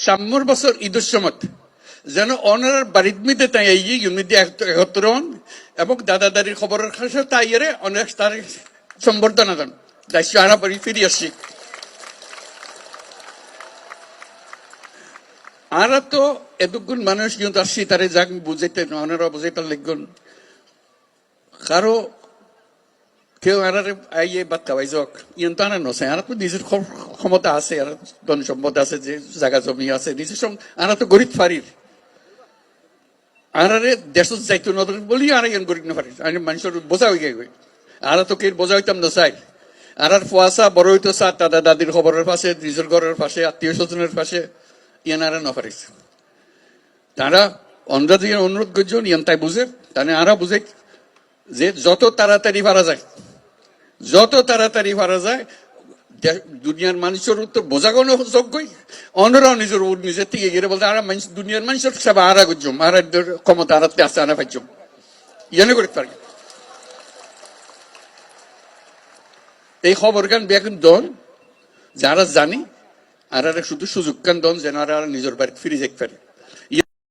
সাম্যর বছর ঈদের সময় যেন অনার বাড়ির মধ্যে তাই এই ইউনিটি একত্র হন এবং দাদা দাদির খবরের কাছে তাই এর অনেক তার সম্বর্ধনা দেন দায়িত্ব আনা বাড়ি ফিরে আসছি আর তো এতক্ষণ মানুষ কিন্তু আসছি তারে যাক বুঝাইতে ওনারা বুঝাইতে লিখবেন কারো কেউ আর আইয়ে বাদ খাওয়াই যাক ইয়ন তো আনা নছে আর তো নিজের ক্ষমতা আছে আর ধন সম্পদ আছে যে জায়গা জমি আছে নিজের আর তো গরিব ফারির আর দেশ যাইতো নদর বলি আর ইয়ন গরিব না ফারি আমি মানুষের বোঝা হয়ে গেছে আর তো কে বোঝা হইতাম না চাই আর ফুয়াশা বড় হইতো চা দাদা দাদির খবরের পাশে নিজের ঘরের পাশে আত্মীয় স্বজনের পাশে ইয়ান আর না পারিস তারা অন্ধ্রা দিয়ে অনুরোধ করছেন ইয়ান তাই বুঝে তাহলে আরা বুঝে যে যত তাড়াতাড়ি পারা যায় দুনিয়ার মানুষের উত্তর বোঝাগোনো যোগ্যই অন্যরাও নিজের থেকে গিয়ে বলতে আর দুনিয়ার মানুষের সেবা আরা করছম আর ক্ষমতা আরাতে আসতে আনা পাইছম ইয়ানে করতে পারি এই খবর গান বেগুন দন যারা জানি আর শুধু সুযোগ কান দন যেন আর নিজের বাড়ি ফিরে যেতে পারে